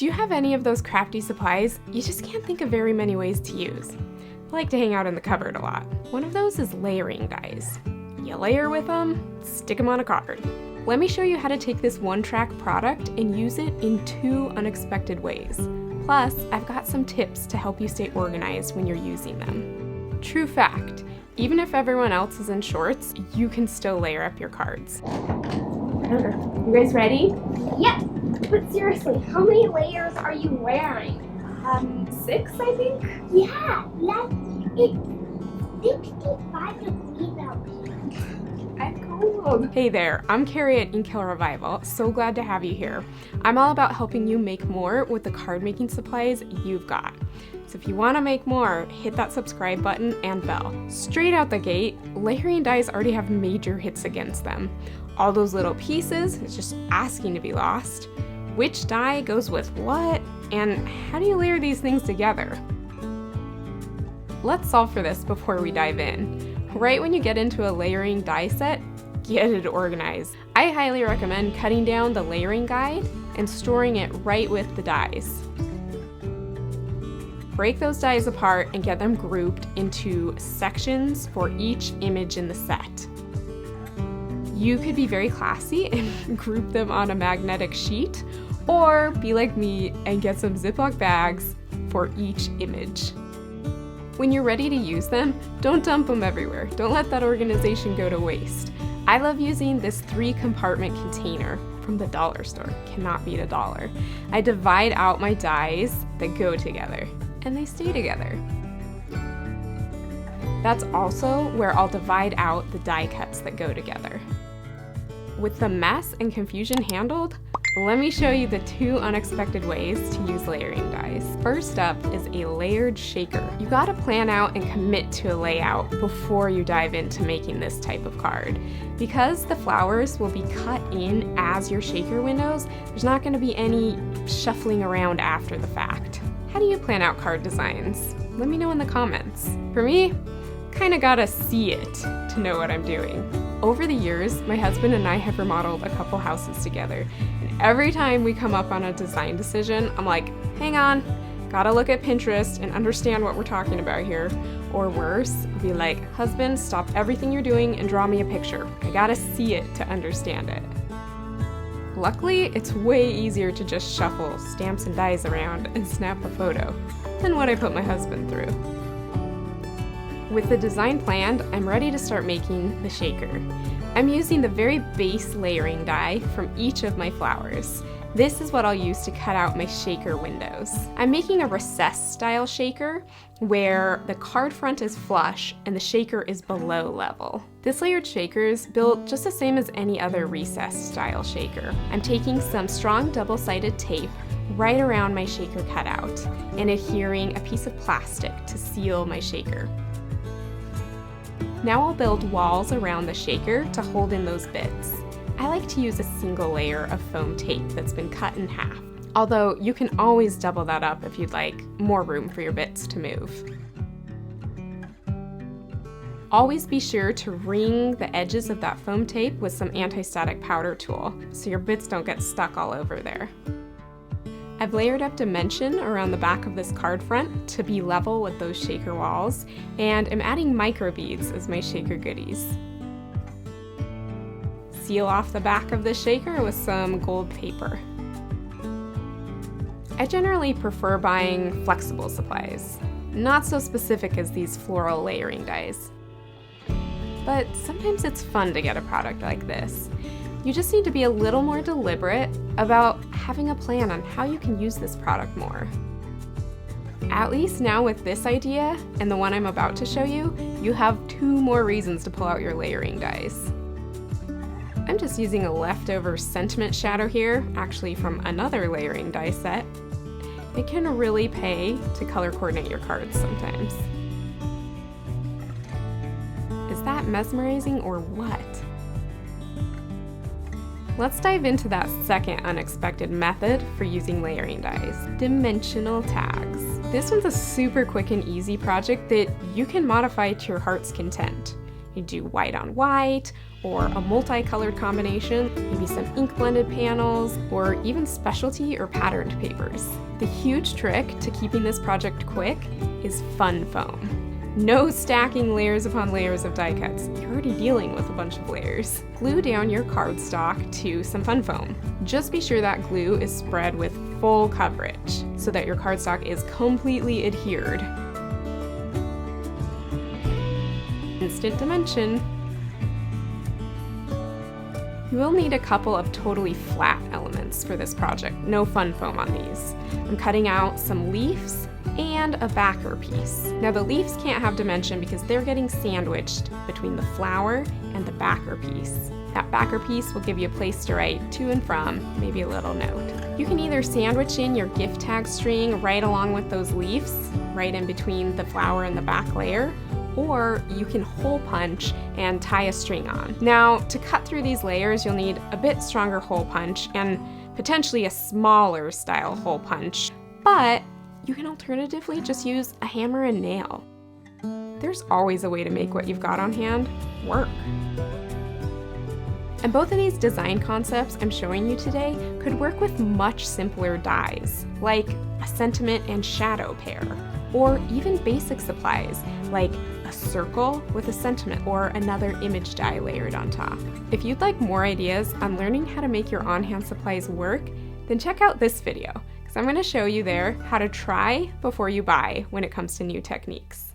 Do you have any of those crafty supplies you just can't think of very many ways to use? I like to hang out in the cupboard a lot. One of those is layering dies. You layer with them, stick them on a card. Let me show you how to take this one-track product and use it in 2 unexpected ways. Plus, I've got some tips to help you stay organized when you're using them. True fact, even if everyone else is in shorts, you can still layer up your cards. You guys ready? Yep, but seriously, how many layers are you wearing? 6, I think? Yeah, it's 65 degrees out here. I'm cold. Hey there, I'm Carrie at Ink Hill Revival. So glad to have you here. I'm all about helping you make more with the card making supplies you've got. So if you want to make more, hit that subscribe button and bell. Straight out the gate, layering dies already have major hits against them. All those little pieces is just asking to be lost. Which die goes with what? And how do you layer these things together? Let's solve for this before we dive in. Right when you get into a layering die set, get it organized. I highly recommend cutting down the layering guide and storing it right with the dies. Break those dies apart and get them grouped into sections for each image in the set. You could be very classy and group them on a magnetic sheet, or be like me and get some Ziploc bags for each image. When you're ready to use them, don't dump them everywhere. Don't let that organization go to waste. I love using this 3-compartment container from the dollar store. Cannot beat $1. I divide out my dies that go together, and they stay together. That's also where I'll divide out the die cuts that go together. With the mess and confusion handled, let me show you the 2 unexpected ways to use layering dies. First up is a layered shaker. You gotta plan out and commit to a layout before you dive into making this type of card. Because the flowers will be cut in as your shaker windows, there's not gonna be any shuffling around after the fact. How do you plan out card designs? Let me know in the comments. For me, kinda gotta see it to know what I'm doing. Over the years, my husband and I have remodeled a couple houses together, and every time we come up on a design decision, I'm like, hang on, gotta look at Pinterest and understand what we're talking about here. Or worse, I'll be like, husband, stop everything you're doing and draw me a picture. I gotta see it to understand it. Luckily, it's way easier to just shuffle stamps and dies around and snap a photo than what I put my husband through. With the design planned, I'm ready to start making the shaker. I'm using the very base layering die from each of my flowers. This is what I'll use to cut out my shaker windows. I'm making a recessed style shaker where the card front is flush and the shaker is below level. This layered shaker is built just the same as any other recessed style shaker. I'm taking some strong double-sided tape right around my shaker cutout and adhering a piece of plastic to seal my shaker. Now I'll build walls around the shaker to hold in those bits. I like to use a single layer of foam tape that's been cut in half, although you can always double that up if you'd like more room for your bits to move. Always be sure to ring the edges of that foam tape with some anti-static powder tool so your bits don't get stuck all over there. I've layered up dimension around the back of this card front to be level with those shaker walls, and am adding micro beads as my shaker goodies. Seal off the back of the shaker with some gold paper. I generally prefer buying flexible supplies, not so specific as these floral layering dies. But sometimes it's fun to get a product like this. You just need to be a little more deliberate about having a plan on how you can use this product more. At least now with this idea and the one I'm about to show you, you have 2 more reasons to pull out your layering dies. I'm just using a leftover sentiment shadow here, actually from another layering die set. It can really pay to color coordinate your cards sometimes. Is that mesmerizing or what? Let's dive into that second unexpected method for using layering dies, dimensional tags. This one's a super quick and easy project that you can modify to your heart's content. You do white on white, or a multicolored combination, maybe some ink blended panels, or even specialty or patterned papers. The huge trick to keeping this project quick is fun foam. No stacking layers upon layers of die cuts. You're already dealing with a bunch of layers. Glue down your cardstock to some fun foam. Just be sure that glue is spread with full coverage so that your cardstock is completely adhered. Instant dimension. You will need a couple of totally flat elements for this project. No fun foam on these. I'm cutting out some leaves and a backer piece. Now the leaves can't have dimension because they're getting sandwiched between the flower and the backer piece. That backer piece will give you a place to write to and from, maybe a little note. You can either sandwich in your gift tag string right along with those leaves, right in between the flower and the back layer, or you can hole punch and tie a string on. Now, to cut through these layers, you'll need a bit stronger hole punch and potentially a smaller style hole punch, but you can alternatively just use a hammer and nail. There's always a way to make what you've got on hand work. And both of these design concepts I'm showing you today could work with much simpler dies, like a sentiment and shadow pair, or even basic supplies, like a circle with a sentiment or another image die layered on top. If you'd like more ideas on learning how to make your on-hand supplies work, then check out this video, because I'm going to show you there how to try before you buy when it comes to new techniques.